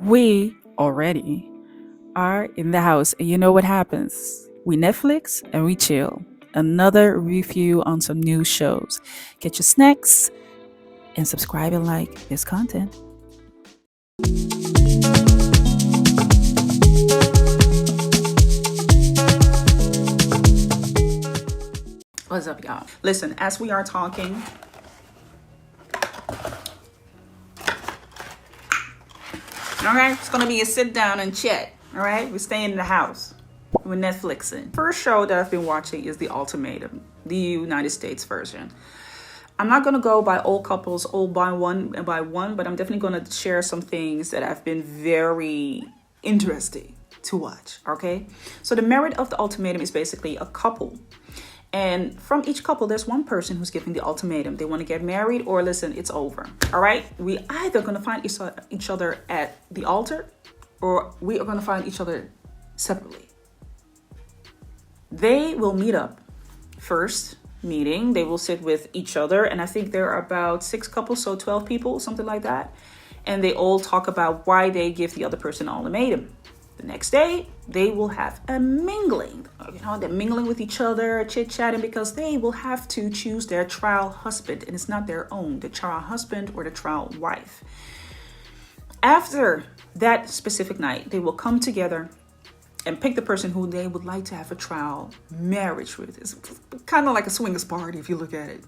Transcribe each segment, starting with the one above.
We already are in the house, and you know what happens? We Netflix and we chill. Another review on some new shows. Get your snacks and subscribe and like this content. What's up, y'all? Listen, as we are talking, all right, it's gonna be a sit down and chat. All right, we're staying in the house. We're Netflixing. First show that I've been watching is The Ultimatum, the United States version. I'm not gonna go by all couples, all by one, but I'm definitely gonna share some things that have been very interesting to watch. Okay, so the merit of The Ultimatum is basically a couple. And from each couple, there's one person who's giving the ultimatum. They want to get married or listen, it's over. All right. We either going to find each other at the altar or we are going to find each other separately. They will meet up first meeting. They will sit with each other. And I think there are about 6 couples, so 12 people, something like that. And they all talk about why they give the other person an ultimatum. The next day, they will have a mingling. They're mingling with each other, chit-chatting, because they will have to choose their trial husband, and it's not their own, the trial husband or the trial wife. After that specific night, they will come together and pick the person who they would like to have a trial marriage with. It's kind of like a swingers party if you look at it.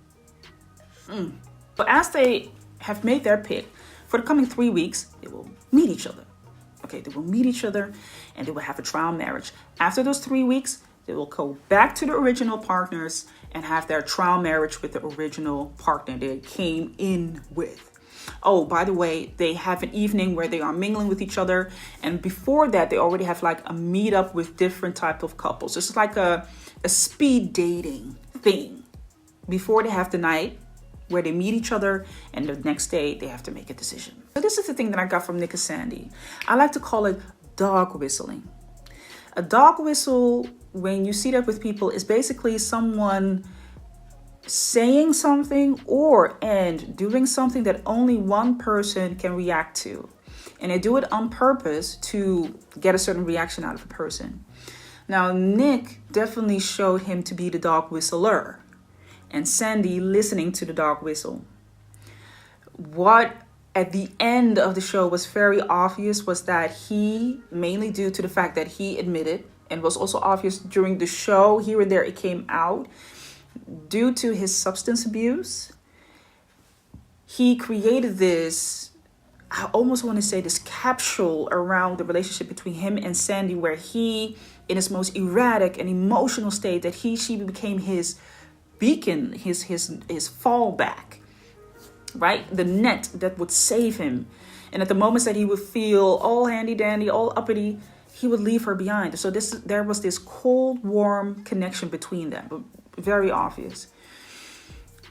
But as they have made their pick, for the coming 3 weeks, they will meet each other. Okay, they will meet each other and they will have a trial marriage. After those 3 weeks, they will go back to the original partners and have their trial marriage with the original partner they came in with. Oh, by the way, they have an evening where they are mingling with each other. And before that, they already have like a meetup with different type of couples. It's like a speed dating thing. Before they have the night where they meet each other, and the next day they have to make a decision. So this is the thing that I got from Nick and Sandy. I like to call it dog whistling. A dog whistle, when you see that with people, is basically someone saying something and doing something that only one person can react to. And they do it on purpose to get a certain reaction out of a person. Now, Nick definitely showed him to be the dog whistler, and Sandy listening to the dog whistle. What at the end of the show was very obvious was that he, mainly due to the fact that he admitted, and was also obvious during the show, here and there it came out, due to his substance abuse, he created this, I almost want to say this capsule around the relationship between him and Sandy, where he, in his most erratic and emotional state, that she became his beacon, his fallback, right? The net that would save him. And at the moments that he would feel all handy dandy, all uppity, he would leave her behind. So there was this cold, warm connection between them, very obvious.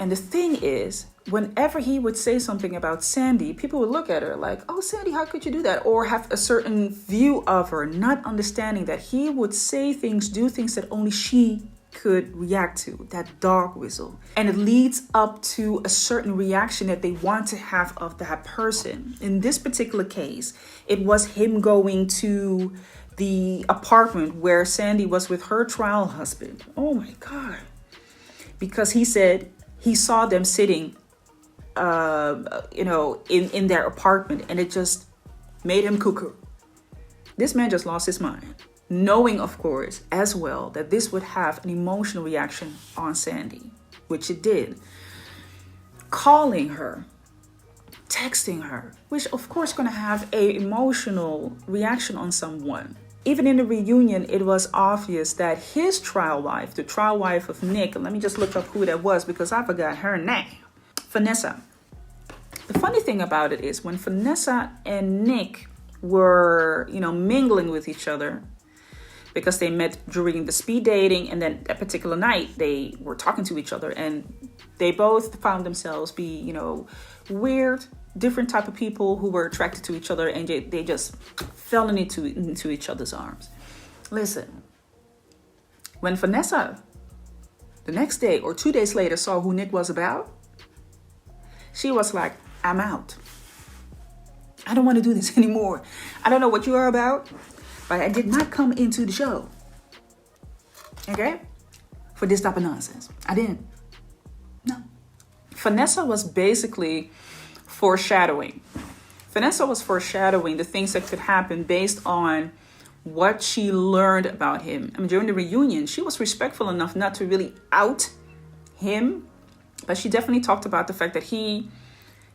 And the thing is, whenever he would say something about Sandy, people would look at her like, oh, Sandy, how could you do that? Or have a certain view of her, not understanding that he would say things, do things that only she could react to, that dog whistle. And it leads up to a certain reaction that they want to have of that person. In this particular case, it was him going to the apartment where Sandy was with her trial husband. Oh my God. Because he said he saw them sitting, in their apartment, and it just made him cuckoo. This man just lost his mind, knowing, of course, as well, that this would have an emotional reaction on Sandy, which it did. Calling her, texting her, which of course going to have an emotional reaction on someone. Even in the reunion, it was obvious that his trial wife, the trial wife of Nick, and let me just look up who that was because I forgot her name, Vanessa. The funny thing about it is when Vanessa and Nick were, mingling with each other, because they met during the speed dating, and then that particular night they were talking to each other, and they both found themselves be, weird, different type of people who were attracted to each other, and they just fell into each other's arms. Listen, when Vanessa the next day or 2 days later saw who Nick was about, she was like, I'm out. I don't want to do this anymore. I don't know what you are about, but I did not come into the show, okay, for this type of nonsense. I didn't. No. Vanessa was basically foreshadowing. Vanessa was foreshadowing the things that could happen based on what she learned about him. I mean, during the reunion, she was respectful enough not to really out him, but she definitely talked about the fact that he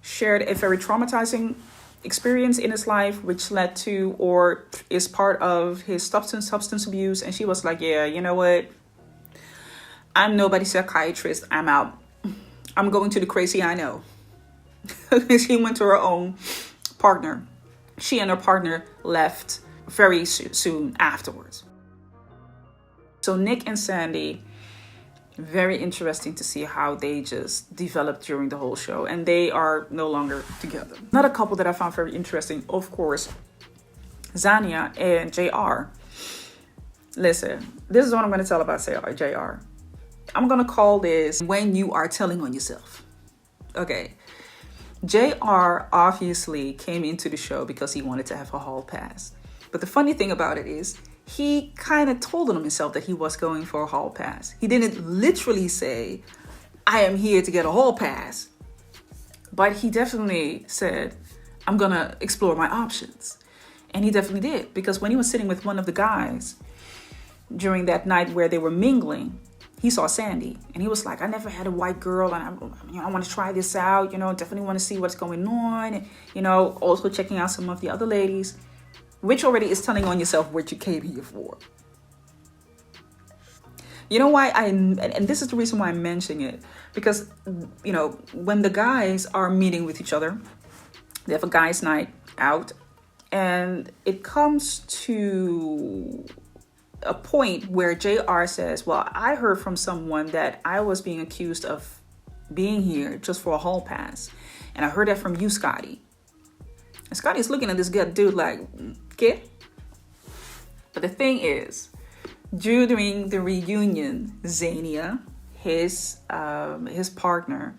shared a very traumatizing experience in his life, which led to or is part of his substance abuse. And she was like, yeah, you know what? I'm nobody's psychiatrist. I'm out. I'm going to the crazy I know. She went to her own partner. She and her partner left very soon afterwards. So Nick and Sandy, very interesting to see how they just developed during the whole show. And they are no longer together. Another couple that I found very interesting, of course, Zania and JR. Listen, this is what I'm going to tell about JR. I'm going to call this when you are telling on yourself. Okay. JR obviously came into the show because he wanted to have a hall pass. But the funny thing about it is, he kind of told on himself that he was going for a hall pass. He didn't literally say, I am here to get a hall pass. But he definitely said, I'm going to explore my options. And he definitely did. Because when he was sitting with one of the guys during that night where they were mingling, he saw Sandy. And he was like, I never had a white girl. And I want to try this out. Definitely want to see what's going on. And, also checking out some of the other ladies. Which already is telling on yourself what you came here for. You know why and this is the reason why I'm mentioning it. Because, when the guys are meeting with each other, they have a guys' night out. And it comes to a point where JR says, well, I heard from someone that I was being accused of being here just for a hall pass. And I heard that from you, Scotty. And Scotty's looking at this good dude like, kid. But the thing is, during the reunion, Zania, his partner,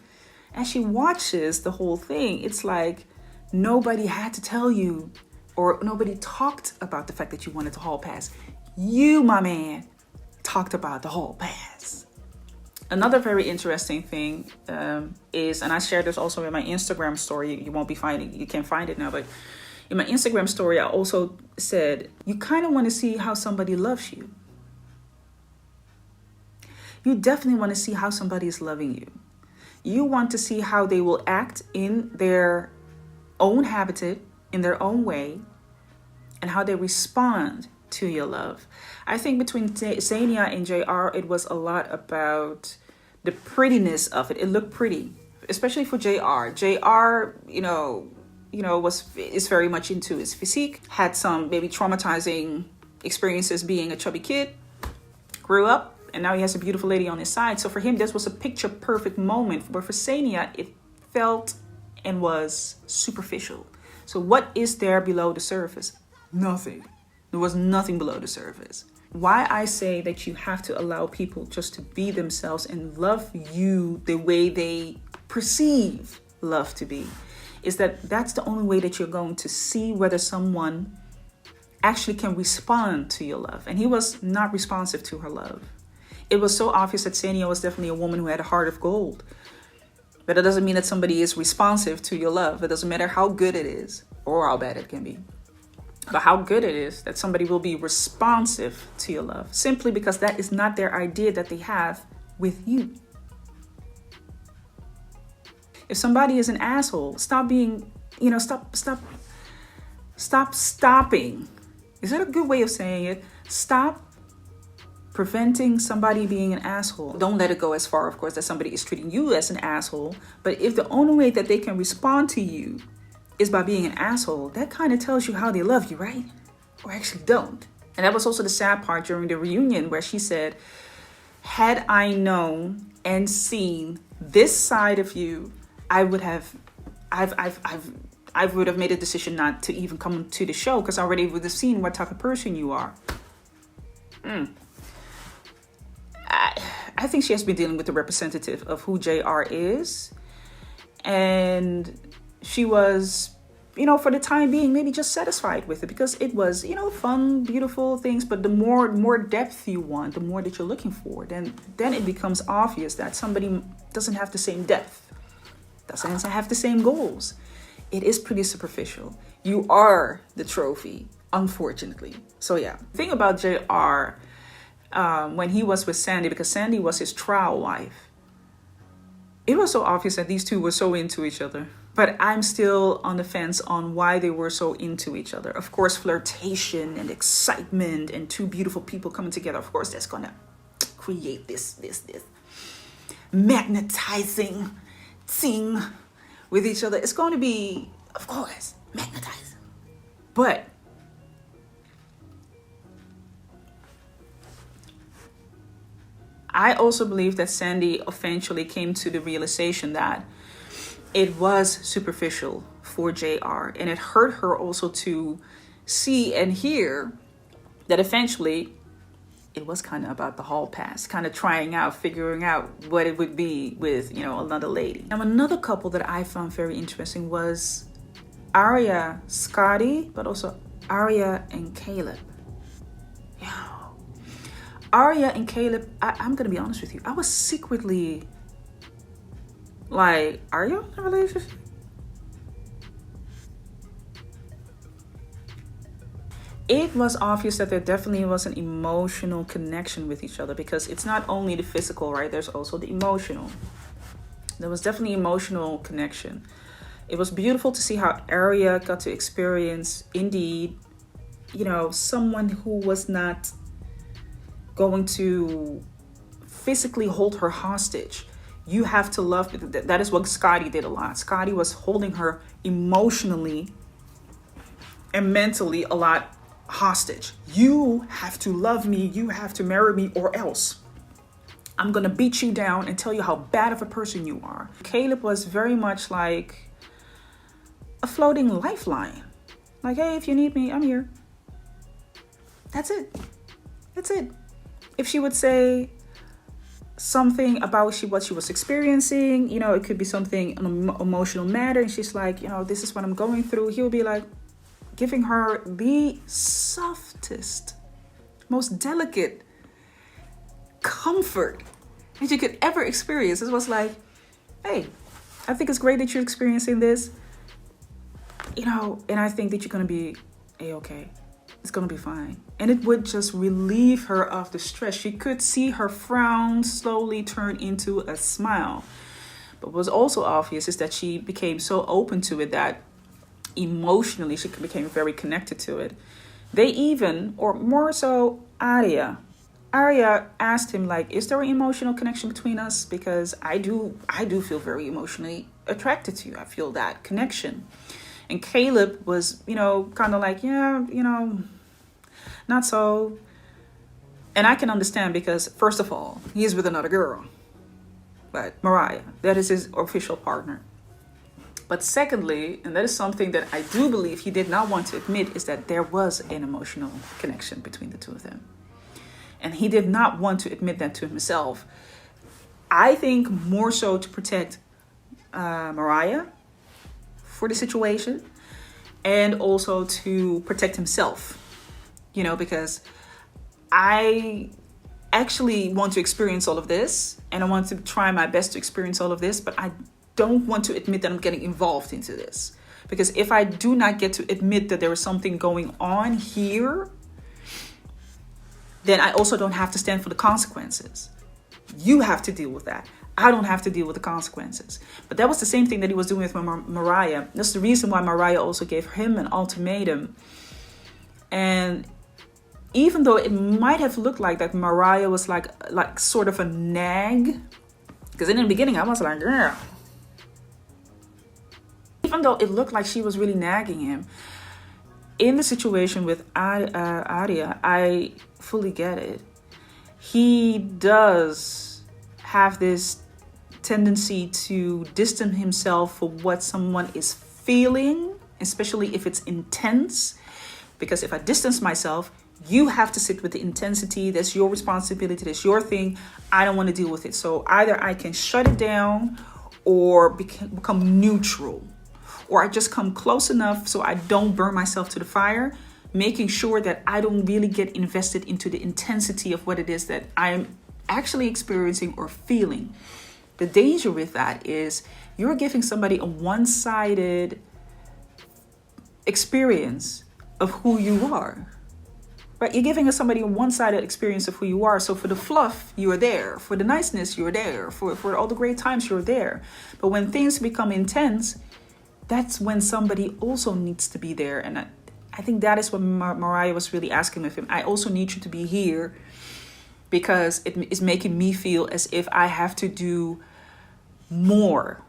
as she watches the whole thing, it's like nobody had to tell you or nobody talked about the fact that you wanted the hall pass. You, my man, talked about the hall pass. Another very interesting thing is, and I shared this also in my Instagram story. You can't find it now, but in my Instagram story, I also said, you kind of want to see how somebody loves you. You definitely want to see how somebody is loving you. You want to see how they will act in their own habitat, in their own way, and how they respond to your love. I think between Zania and JR, it was a lot about the prettiness of it. It looked pretty, especially for JR. JR, is very much into his physique, had some maybe traumatizing experiences being a chubby kid, grew up, and now he has a beautiful lady on his side. So for him, this was a picture perfect moment. But for Zania, it felt and was superficial. So what is there below the surface? Nothing. There was nothing below the surface. Why I say that you have to allow people just to be themselves and love you the way they perceive love to be is that's the only way that you're going to see whether someone actually can respond to your love. And he was not responsive to her love. It was so obvious that Zania was definitely a woman who had a heart of gold. But it doesn't mean that somebody is responsive to your love. It doesn't matter how good it is or how bad it can be. But how good it is that somebody will be responsive to your love simply because that is not their idea that they have with you. If somebody is an asshole, stop being, stop stopping. Is that a good way of saying it? Stop preventing somebody being an asshole. Don't let it go as far, of course, that somebody is treating you as an asshole. But if the only way that they can respond to you is by being an asshole, that kind of tells you how they love you, right? Or actually don't. And that was also the sad part during the reunion where she said, had I known and seen this side of you, I would have made a decision not to even come to the show because I already would have seen what type of person you are. I think she has been dealing with the representative of who JR is. And she was for the time being, maybe just satisfied with it because it was, fun, beautiful things. But the more depth you want, the more that you're looking for, then it becomes obvious that somebody doesn't have the same depth, doesn't have the same goals. It is pretty superficial. You are the trophy, unfortunately. So yeah, the thing about JR, when he was with Sandy, because Sandy was his trial wife, it was so obvious that these two were so into each other. But I'm still on the fence on why they were so into each other. Of course, flirtation and excitement and two beautiful people coming together, of course, that's gonna create this magnetizing thing with each other. It's going to be, of course, magnetizing. But I also believe that Sandy eventually came to the realization that it was superficial for JR, and it hurt her also to see and hear that eventually it was kind of about the hall pass, kind of figuring out what it would be with, another lady. Now, another couple that I found very interesting was Aria, Scotty, but also Aria and Caleb. Yeah. Aria and Caleb, I'm going to be honest with you. I was secretly like, are you in a relationship? It was obvious that there definitely was an emotional connection with each other, because it's not only the physical, right? There's also the emotional. There was definitely emotional connection. It was beautiful to see how Aria got to experience, indeed, someone who was not going to physically hold her hostage. You have to love. That is what Scotty did a lot. Scotty was holding her emotionally and mentally a lot hostage. You have to love me. You have to marry me, or else I'm going to beat you down and tell you how bad of a person you are. Caleb was very much like a floating lifeline. Like, hey, if you need me, I'm here. That's it. That's it. If she would say something about what she was experiencing, it could be something, an emotional matter, and she's like, this is what I'm going through, he would be like giving her the softest, most delicate comfort that you could ever experience. It was like, hey, I think it's great that you're experiencing this, and I think that you're going to be a-okay. It's going to be fine. And it would just relieve her of the stress. She could see her frown slowly turn into a smile. But what was also obvious is that she became so open to it that emotionally she became very connected to it. They even, or more so Aria asked him, like, is there an emotional connection between us? Because I do feel very emotionally attracted to you. I feel that connection. And Caleb was, kind of like, yeah, not so. And I can understand, because first of all, he is with another girl. But Mariah, that is his official partner. But secondly, and that is something that I do believe he did not want to admit, is that there was an emotional connection between the two of them. And he did not want to admit that to himself. I think more so to protect Mariah for the situation, and also to protect himself, because I actually want to experience all of this, and I want to try my best to experience all of this, but I don't want to admit that I'm getting involved into this, because if I do not get to admit that there is something going on here, then I also don't have to stand for the consequences. You have to deal with that. I don't have to deal with the consequences. But that was the same thing that he was doing with Mariah. That's the reason why Mariah also gave him an ultimatum. And even though it might have looked like that Mariah was like sort of a nag, because in the beginning I was like, girl. Even though it looked like she was really nagging him, in the situation with Aria, I fully get it. He does have this tendency to distance himself from what someone is feeling, especially if it's intense. Because if I distance myself, you have to sit with the intensity. That's your responsibility. That's your thing. I don't want to deal with it. So either I can shut it down or become neutral, or I just come close enough so I don't burn myself to the fire, making sure that I don't really get invested into the intensity of what it is that I'm actually experiencing or feeling. The danger with that is you're giving somebody a one-sided experience of who you are. Right? You're giving somebody a one-sided experience of who you are. So for the fluff, you're there. For the niceness, you're there. For all the great times, you're there. But when things become intense, that's when somebody also needs to be there. And I think that is what Mariah was really asking of him. I also need you to be here because it is making me feel as if I have to do more.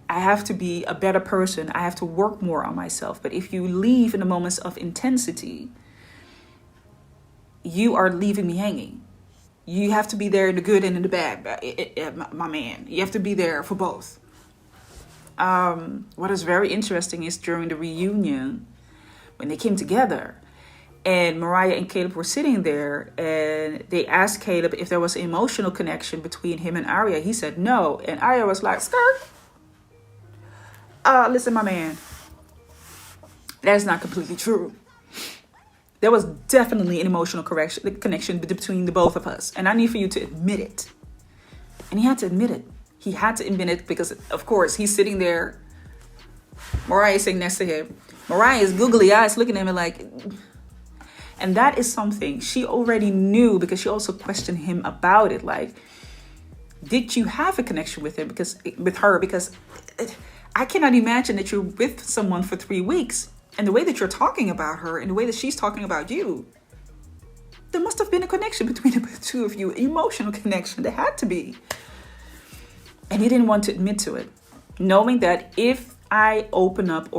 I have to be a better person. I have to work more on myself. But if you leave in the moments of intensity, you are leaving me hanging. You have to be there in the good and in the bad, my man. You have to be there for both. What is very interesting is during the reunion, when they came together, and Mariah and Caleb were sitting there, and they asked Caleb if there was an emotional connection between him and Aria. He said no, and Aria was like, "Skirt. Listen, my man, that's not completely true. There was definitely an emotional connection between the both of us. And I need for you to admit it." And he had to admit it. He had to admit it because, of course, he's sitting there. Mariah is sitting next to him. Mariah's googly eyes looking at him like... And that is something she already knew because she also questioned him about it. Like, did you have a connection with him? With her? Because I cannot imagine that you're with someone for 3 weeks. And the way that you're talking about her and the way that she's talking about you, there must have been a connection between the two of you, emotional connection. There had to be. And he didn't want to admit to it, knowing that if I open up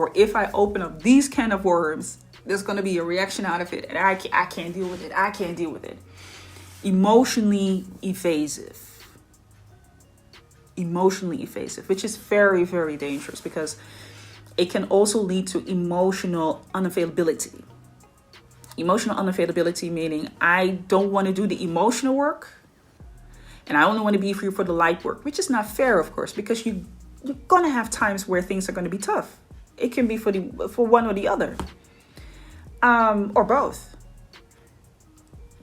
these kind of worms, there's going to be a reaction out of it. And I can't deal with it. I can't deal with it. Emotionally evasive. Emotionally evasive, which is very, very dangerous because it can also lead to emotional unavailability. Emotional unavailability meaning I don't want to do the emotional work and I only want to be here for the light work, which is not fair, of course, because you're going to have times where things are going to be tough. It can be for one or the other, or both.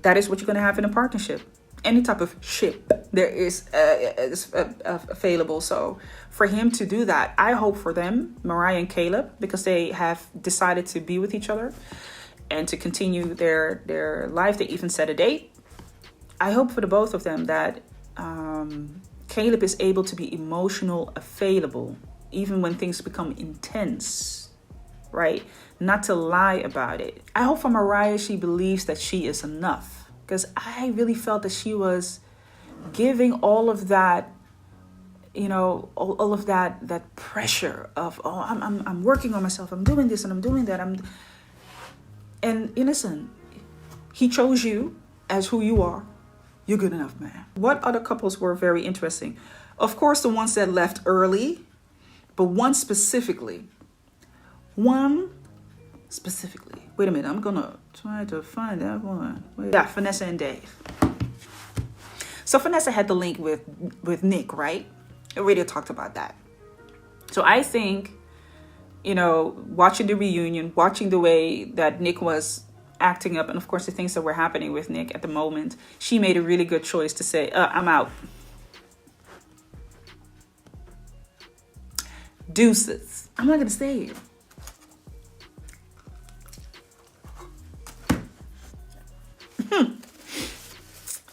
That is what you're going to have in a partnership. Any type of ship there is available. So for him to do that, I hope for them, Mariah and Caleb, because they have decided to be with each other and to continue their life. They even set a date. I hope for the both of them that Caleb is able to be emotional available, even when things become intense, right? Not to lie about it. I hope for Mariah, she believes that she is enough. Because I really felt that she was giving all of that, all of that pressure of, I'm working on myself. I'm doing this and I'm doing that. And listen, he chose you as who you are. You're good enough, man. What other couples were very interesting? Of course, the ones that left early, but one specifically. Wait a minute, I'm gonna try to find that one. Yeah, Vanessa and Dave. So Vanessa had the link with Nick, right? I already talked about that. So I think, watching the reunion, watching the way that Nick was acting up, and of course the things that were happening with Nick at the moment, she made a really good choice to say, I'm out. Deuces. I'm not gonna stay here.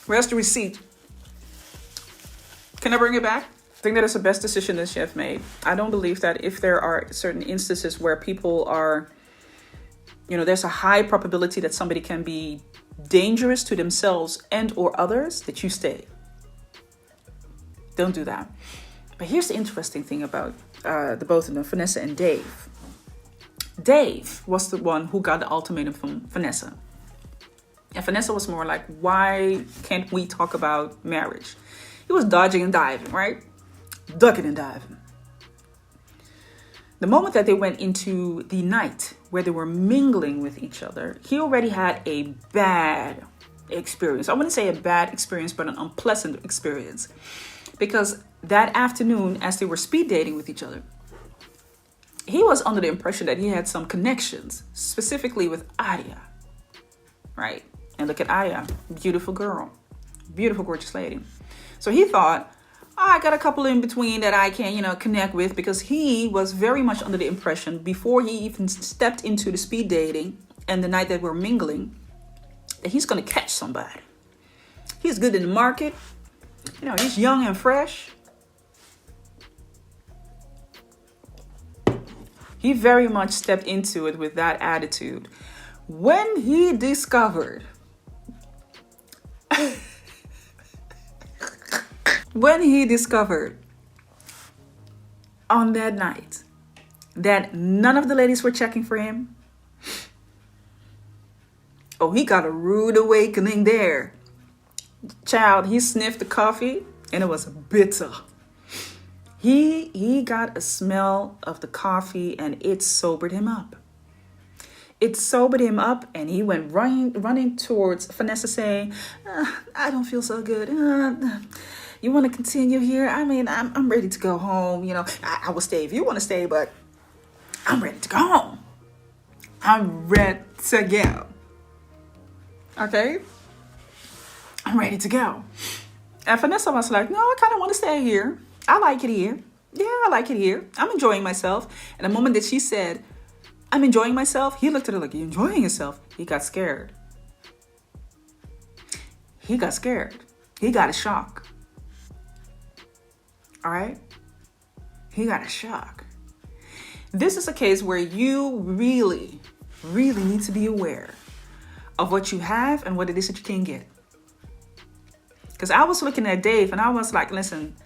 Where's the receipt? Can I bring it back? I think that is the best decision that she have made. I don't believe that if there are certain instances where people are, there's a high probability that somebody can be dangerous to themselves and or others, that you stay. Don't do that. But here's the interesting thing about the both of them, Vanessa and Dave. Dave was the one who got the ultimatum from Vanessa. And Vanessa was more like, why can't we talk about marriage? He was dodging and diving, right? Ducking and diving. The moment that they went into the night where they were mingling with each other, he already had a bad experience. I wouldn't say a bad experience, but an unpleasant experience. Because that afternoon, as they were speed dating with each other, he was under the impression that he had some connections, specifically with Aria, right? And look at Aria, beautiful girl, beautiful, gorgeous lady. So he thought, I got a couple in between that I can, connect with, because he was very much under the impression before he even stepped into the speed dating and the night that we're mingling, that he's going to catch somebody. He's good in the market. He's young and fresh. He very much stepped into it with that attitude. When he discovered on that night that none of the ladies were checking for him, oh, he got a rude awakening there. Child, he sniffed the coffee and it was bitter. He got a smell of the coffee and it sobered him up. And he went running towards Vanessa saying, I don't feel so good. You want to continue here? I mean, I'm ready to go home. I will stay if you want to stay, but I'm ready to go home. I'm ready to go. Okay? I'm ready to go. And Vanessa was like, no, I kind of want to stay here. I like it here. Yeah, I like it here. I'm enjoying myself. And the moment that she said, I'm enjoying myself, he looked at her like, you enjoying yourself? He got scared. He got a shock. All right? He got a shock. This is a case where you really, really need to be aware of what you have and what it is that you can get. Because I was looking at Dave and I was like, listen,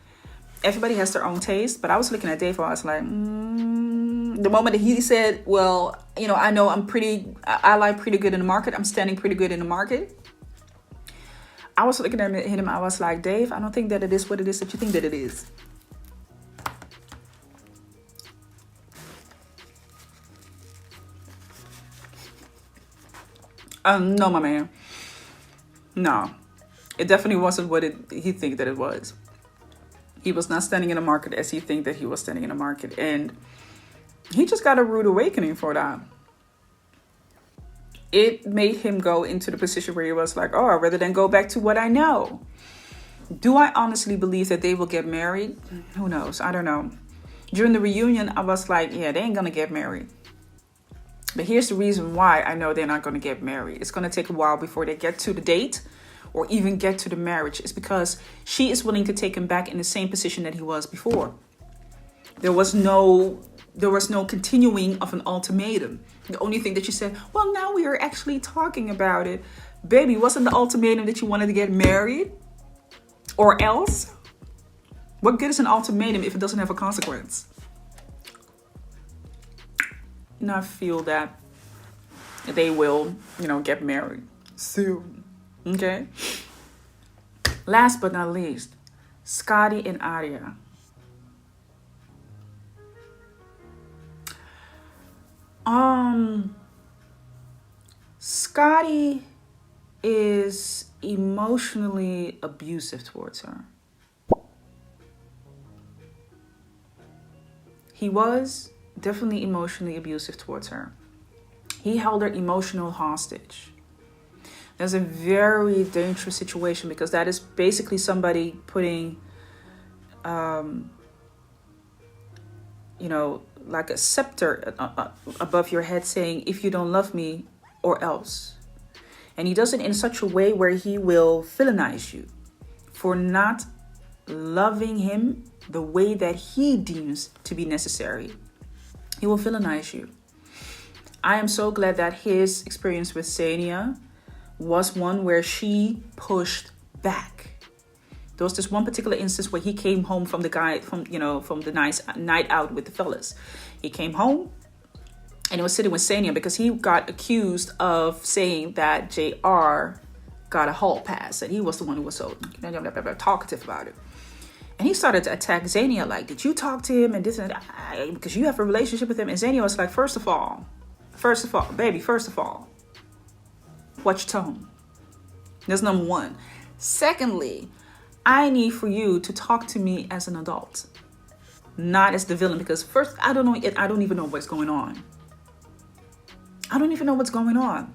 everybody has their own taste, but I was looking at Dave and I was like, the moment that he said, well, I know I lie pretty good in the market. I'm standing pretty good in the market. I was looking at him. I was like, Dave, I don't think that it is what it is that you think that it is. No, my man. No, it definitely wasn't what he think that it was. He was not standing in the market as he think that he was standing in the market. And he just got a rude awakening for that. It made him go into the position where he was like, oh, rather than go back to what I know. Do I honestly believe that they will get married? Who knows? I don't know. During the reunion, I was like, yeah, they ain't going to get married. But here's the reason why I know they're not going to get married. It's going to take a while before they get to the date or even get to the marriage. It's because she is willing to take him back in the same position that he was before. There was no continuing of an ultimatum. The only thing that she said, well, now we are actually talking about it. Baby, wasn't the ultimatum that you wanted to get married? Or else? What good is an ultimatum if it doesn't have a consequence? And I feel that they will, get married soon. Okay? Last but not least, Scotty and Aria. Scotty is emotionally abusive towards her. He was definitely emotionally abusive towards her. He held her emotional hostage. That's a very dangerous situation because that is basically somebody putting, like a scepter above your head saying, if you don't love me or else. And he does it in such a way where he will villainize you for not loving him the way that he deems to be necessary. He will villainize you. I am so glad that his experience with Zania was one where she pushed back. There was this one particular instance where he came home from the nice night out with the fellas. He came home and he was sitting with Zania because he got accused of saying that JR got a hall pass and he was the one who was so talkative about it. And he started to attack Zania like, did you talk to him and this and that? Because you have a relationship with him. And Zania was like, first of all, baby, watch your tone. That's number one. Secondly, I need for you to talk to me as an adult, not as the villain, because first, I don't even know what's going on. I don't even know what's going on.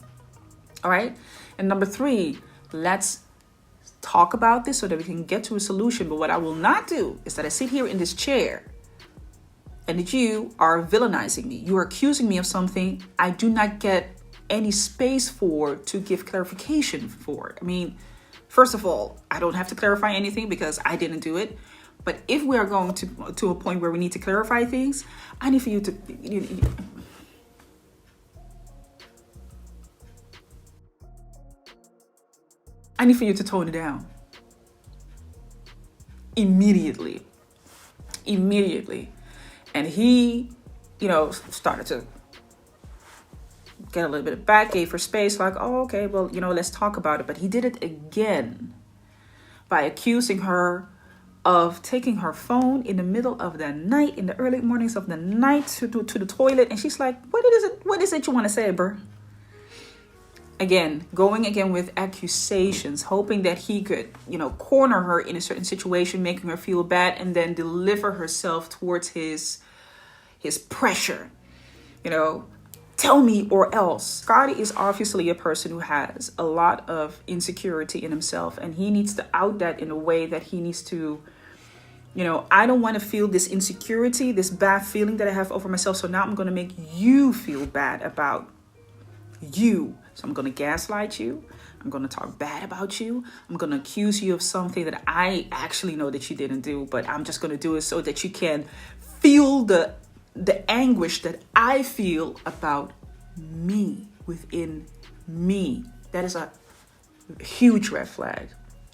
All right. And number 3, let's talk about this so that we can get to a solution. But what I will not do is that I sit here in this chair and that you are villainizing me. You are accusing me of something I do not get any space for to give clarification for. I mean, first of all, I don't have to clarify anything because I didn't do it. But if we are going to a point where we need to clarify things, I need for you to... I need for you to tone it down. Immediately. And he, started to get a little bit of back, gave her space, like, oh, okay, well, let's talk about it. But he did it again by accusing her of taking her phone in the middle of the night, in the early mornings of the night, to the toilet. And she's like, what is it you want to say, bro? Again, going again with accusations, hoping that he could, corner her in a certain situation, making her feel bad, and then deliver herself towards his pressure. Tell me or else. Scotty is obviously a person who has a lot of insecurity in himself, and he needs to out that in a way that he needs to, I don't want to feel this insecurity, this bad feeling that I have over myself. So now I'm going to make you feel bad about you. So I'm going to gaslight you. I'm going to talk bad about you. I'm going to accuse you of something that I actually know that you didn't do, but I'm just going to do it so that you can feel the anguish that I feel about me, within me. That is a huge red flag.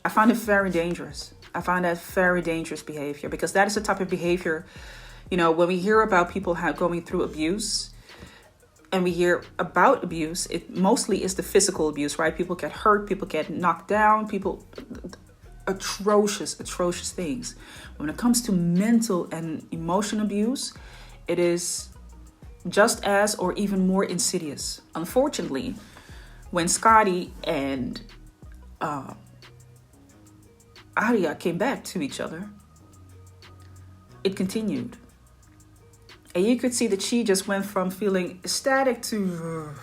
I find it very dangerous. I find that very dangerous behavior, because that is the type of behavior, when we hear about people going through abuse, and we hear about abuse, it mostly is the physical abuse, right? People get hurt, people get knocked down, atrocious things. When it comes to mental and emotional abuse, it is just as or even more insidious. Unfortunately, when Scotty and Aria came back to each other, it continued. And you could see that she just went from feeling ecstatic to,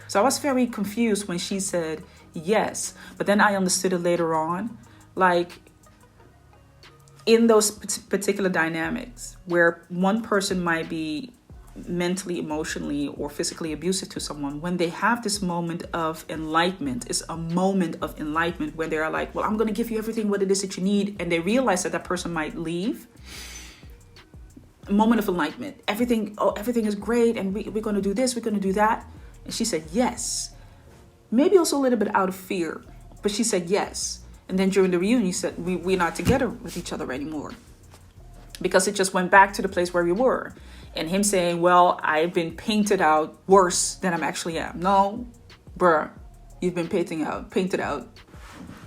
So I was very confused when she said yes. But then I understood it later on. Like, in those particular dynamics where one person might be mentally, emotionally, or physically abusive to someone, when they have this moment of enlightenment, it's a moment of enlightenment where they're like, well, I'm going to give you everything what it is that you need. And they realize that person might leave. A moment of enlightenment. Everything is great, and we're going to do this, we're going to do that. And she said yes. Maybe also a little bit out of fear, but she said yes. And then during the reunion, she said, we're not together with each other anymore. Because it just went back to the place where we were. And him saying, well, I've been painted out worse than I actually am. No, bruh, you've been painted out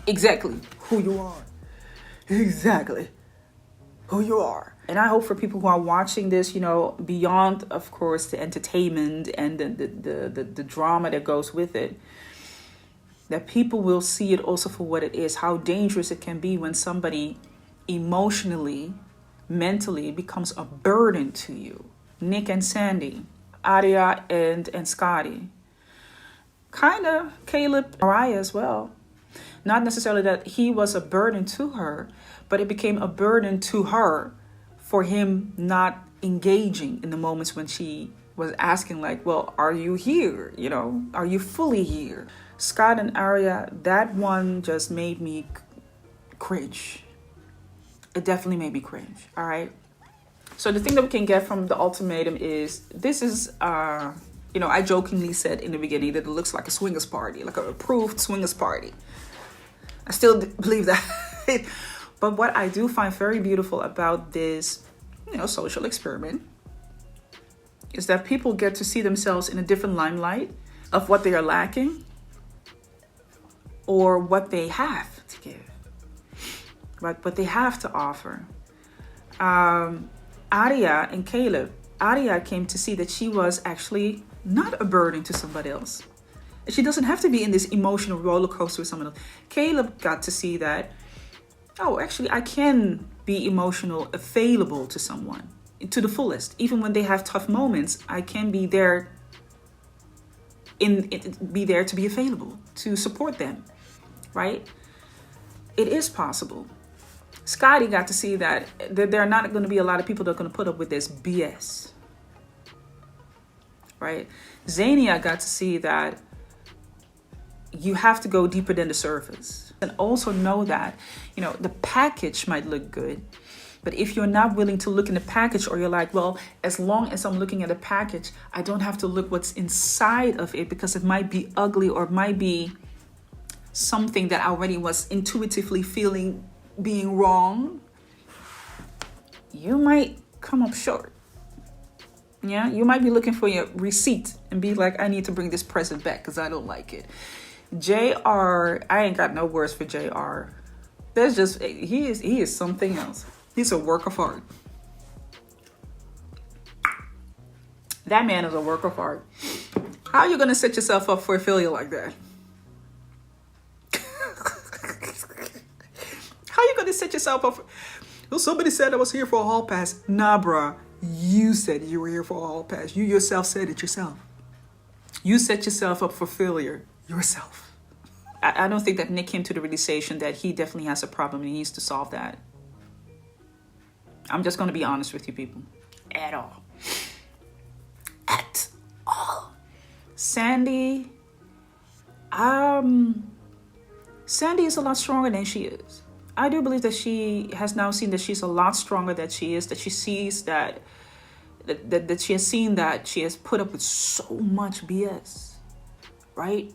exactly who you are. Exactly who you are. And I hope for people who are watching this, beyond, of course, the entertainment and the drama that goes with it, that people will see it also for what it is, how dangerous it can be when somebody emotionally, mentally becomes a burden to you. Nick and Sandy, Aria and Scotty. Kind of Caleb, Aria as well. Not necessarily that he was a burden to her, but it became a burden to her for him not engaging in the moments when she was asking, like, well, are you here? Are you fully here? Scott and Aria, that one just made me cringe. It definitely made me cringe. All right. So the thing that we can get from the ultimatum is, this is, I jokingly said in the beginning that it looks like a swingers party, like an approved swingers party. I still believe that. But what I do find very beautiful about this, social experiment is that people get to see themselves in a different limelight of what they are lacking or what they have to give, right? What they have to offer. Aria and Caleb. Aria came to see that she was actually not a burden to somebody else. She doesn't have to be in this emotional roller coaster with someone else. Caleb got to see that, oh, actually, I can be emotional available to someone to the fullest. Even when they have tough moments, I can be there to be available, to support them, right? It is possible. Scotty got to see that there are not going to be a lot of people that are going to put up with this BS, right? Zania got to see that you have to go deeper than the surface, and also know that, you know, the package might look good, but if you're not willing to look in the package, or you're like, well, as long as I'm looking at the package, I don't have to look what's inside of it, because it might be ugly, or it might be something that I already was intuitively feeling being wrong, you might come up short. Yeah, you might be looking for your receipt and be like, I need to bring this present back because I don't like it. JR, I ain't got no words for JR. There's just, he is something else. He's a work of art. That man is a work of art. How are you going to set yourself up for a failure like that? How you going to set yourself up for... Well, somebody said I was here for a hall pass. Nah, bruh. You said you were here for a hall pass. You yourself said it yourself. You set yourself up for failure yourself. I don't think that Nick came to the realization that he definitely has a problem and he needs to solve that. I'm just going to be honest with you people. At all. At all. Sandy is a lot stronger than she is. I do believe that she has now seen that she's a lot stronger than she is, that she sees that she has seen that she has put up with so much BS, right?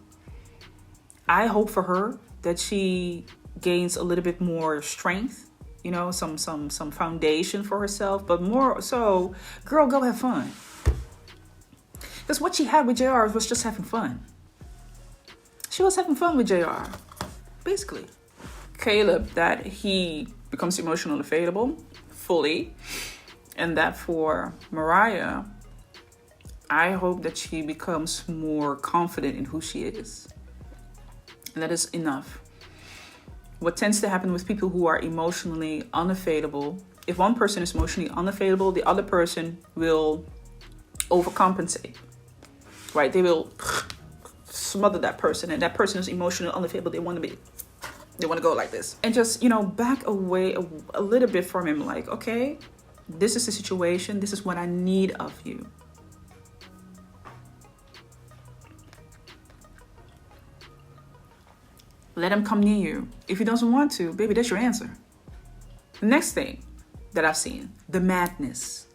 I hope for her that she gains a little bit more strength, you know, some foundation for herself, but more so, girl, go have fun. Because what she had with JR was just having fun. She was having fun with JR, basically. Caleb, that he becomes emotionally available fully, and that for Mariah, I hope that she becomes more confident in who she is. And that is enough. What tends to happen with people who are emotionally unavailable, if one person is emotionally unavailable, the other person will overcompensate, right? They will smother that person, and that person is emotionally unavailable. They want to go like this and just, you know, back away a little bit from him. Like, okay, this is the situation. This is what I need of you. Let him come near you. If he doesn't want to, baby, that's your answer. The next thing that I've seen, the madness.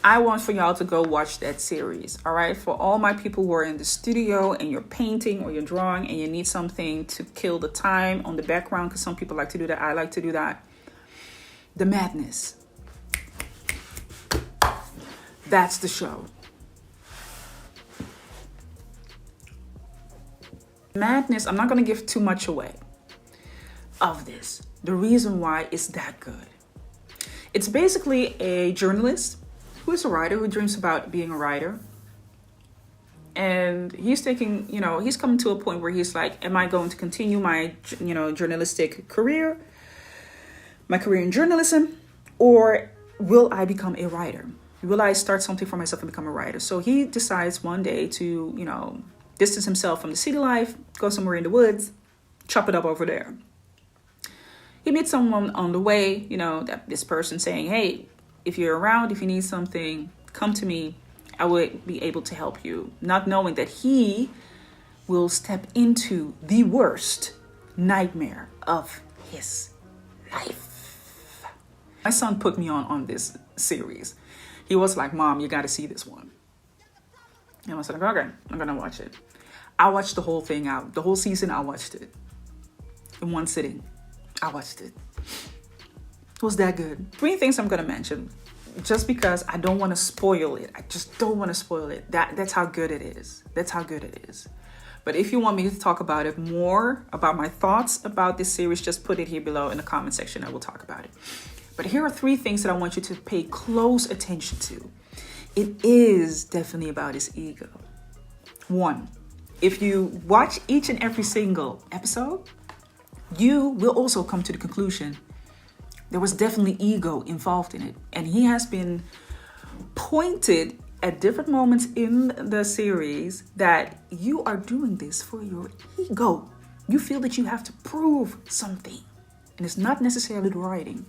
I want for y'all to go watch that series, all right? For all my people who are in the studio and you're painting or you're drawing and you need something to kill the time on the background, because some people like to do that. I like to do that. The Madness. That's the show. Madness, I'm not going to give too much away of this. The reason why it's that good. It's basically a journalist who is a writer, who dreams about being a writer. And he's taking, you know, he's coming to a point where he's like, am I going to continue my, you know, journalistic career, my career in journalism, or will I become a writer? Will I start something for myself and become a writer? So he decides one day to, you know, distance himself from the city life, go somewhere in the woods, chop it up over there. He meets someone on the way, you know, that this person saying, hey, if you're around, if you need something, come to me. I would be able to help you. Not knowing that he will step into the worst nightmare of his life. My son put me on this series. He was like, Mom, you got to see this one. And I was like, okay, I'm going to watch it. I watched the whole thing out. The whole season, I watched it. In one sitting, I watched it. It was that good. 3 things I'm going to mention, just because I don't want to spoil it. I just don't want to spoil it. That's how good it is. That's how good it is. But if you want me to talk about it more, about my thoughts about this series, just put it here below in the comment section. I will talk about it. But here are 3 things that I want you to pay close attention to. It is definitely about his ego. 1, if you watch each and every single episode, you will also come to the conclusion there was definitely ego involved in it. And he has been pointed at different moments in the series that you are doing this for your ego. You feel that you have to prove something. And it's not necessarily the writing.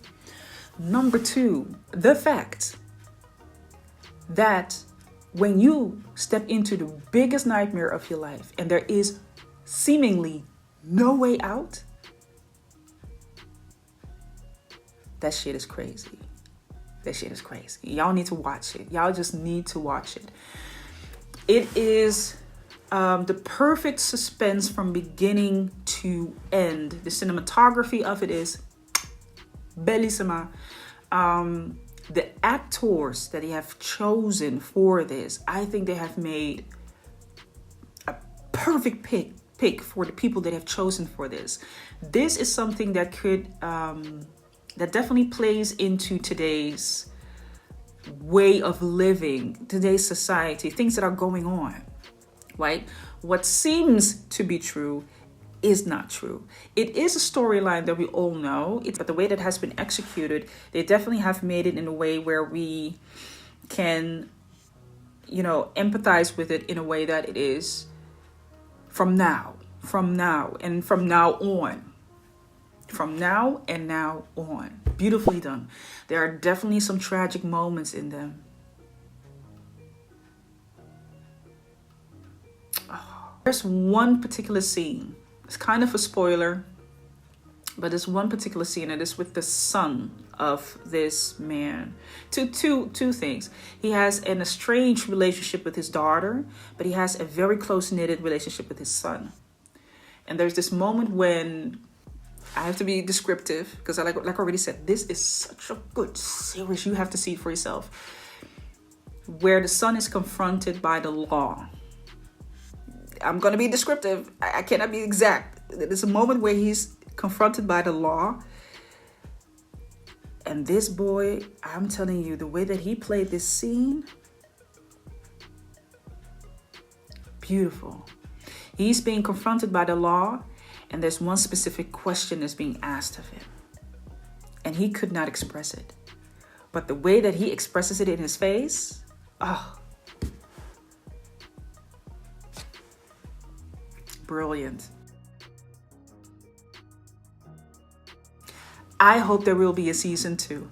Number two, the fact that when you step into the biggest nightmare of your life and there is seemingly no way out, that shit is crazy. That shit is crazy. Y'all need to watch it. Y'all just need to watch it. It is the perfect suspense from beginning to end. The cinematography of it is bellissima. The actors that they have chosen for this, I think they have made a perfect pick for the people that have chosen for this. This is something that could that definitely plays into today's way of living, today's society, things that are going on, right? What seems to be true is not true. It is a storyline that we all know, but the way that has been executed, they definitely have made it in a way where we can, empathize with it in a way that it is from now and now on. Beautifully done. There are definitely some tragic moments in them. There's one particular scene. It's kind of a spoiler, but there's one particular scene, and it's with the son of this man. Two things. He has an estranged relationship with his daughter, but he has a very close-knitted relationship with his son. And there's this moment when I have to be descriptive because like I already said, this is such a good series. You have to see it for yourself. Where the son is confronted by the law. I'm going to be descriptive. I cannot be exact. There's a moment where he's confronted by the law. And this boy, I'm telling you, the way that he played this scene, beautiful. He's being confronted by the law, and there's one specific question that's being asked of him. And he could not express it. But the way that he expresses it in his face, brilliant. I hope there will be a season 2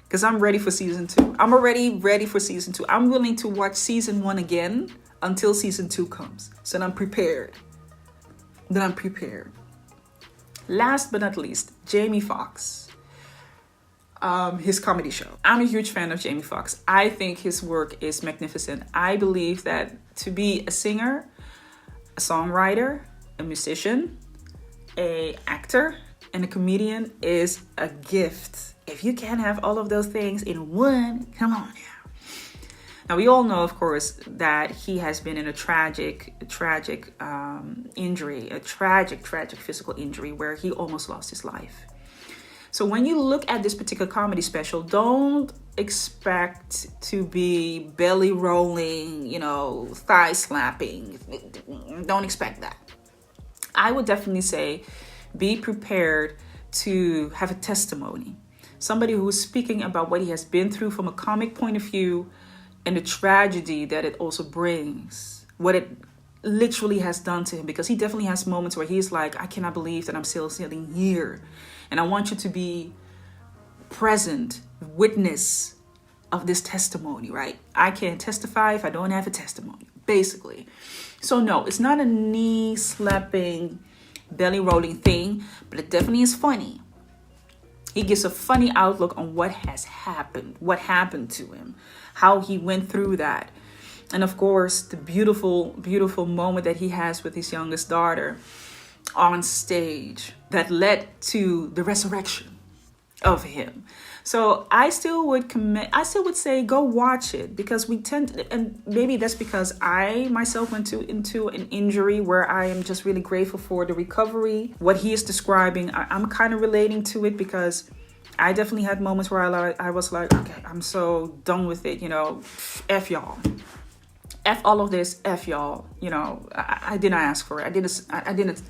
because I'm ready for season 2. I'm already ready for season 2. I'm willing to watch season 1 again until season 2 comes. So that I'm prepared. Last but not least, Jamie Foxx. His comedy show. I'm a huge fan of Jamie Foxx. I think his work is magnificent. I believe that to be a singer, a songwriter, a musician, an actor, and a comedian is a gift. If you can't have all of those things in one, come on now. Now we all know, of course, that he has been in a tragic injury, a tragic physical injury where he almost lost his life. So when you look at this particular comedy special, don't expect to be belly rolling, thigh slapping. Don't expect that. I would definitely say be prepared to have a testimony. Somebody who is speaking about what he has been through from a comic point of view and the tragedy that it also brings, what it literally has done to him, because he definitely has moments where he's like, I cannot believe that I'm still sitting here. And I want you to be present, witness of this testimony, right? I can't testify if I don't have a testimony, basically. So no, it's not a knee slapping, belly rolling thing, but it definitely is funny. He gives a funny outlook on what has happened, what happened to him, how he went through that. And of course, the beautiful, beautiful moment that he has with his youngest daughter on stage that led to the resurrection of him. So I still would say go watch it, because we tend to, and maybe that's because I myself went into an injury where I am just really grateful for the recovery. What he is describing, I'm kind of relating to it, because I definitely had moments where I was like, okay, I'm so done with it, F y'all. F all of this, F y'all. You know, I didn't ask for it. I didn't,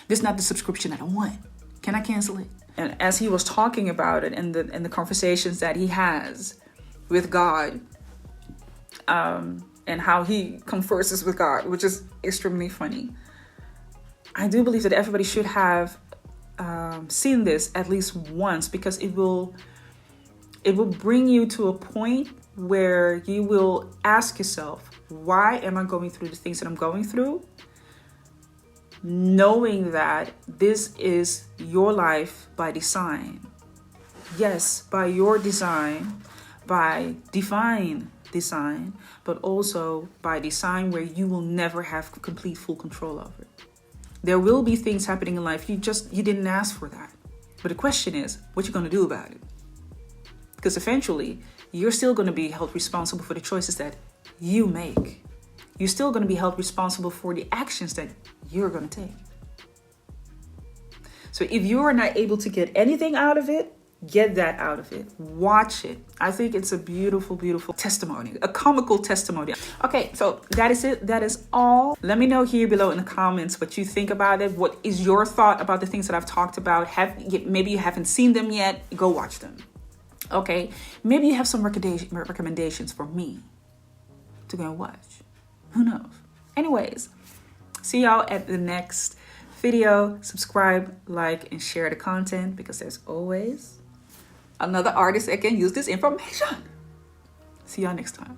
this is not the subscription that I want. Can I cancel it? And as he was talking about it and the conversations that he has with God, and how he converses with God, which is extremely funny. I do believe that everybody should have seen this at least once, because it will bring you to a point where you will ask yourself, why am I going through the things that I'm going through? Knowing that this is your life by design. Yes, by your design, by divine design, but also by design where you will never have complete full control over it. There will be things happening in life you didn't ask for that. But the question is, what you going to do about it? Because eventually you're still going to be held responsible for the choices that you make. You're still going to be held responsible for the actions that you're going to take. So if you are not able to get anything out of it, get that out of it. Watch it. I think it's a beautiful, beautiful testimony, a comical testimony. Okay, so that is it. That is all. Let me know here below in the comments what you think about it. What is your thought about the things that I've talked about? Maybe you haven't seen them yet. Go watch them. Okay, maybe you have some recommendations for me to go and watch. Who knows? Anyways, see y'all at the next video. Subscribe, like, and share the content, because there's always another artist that can use this information. See y'all next time.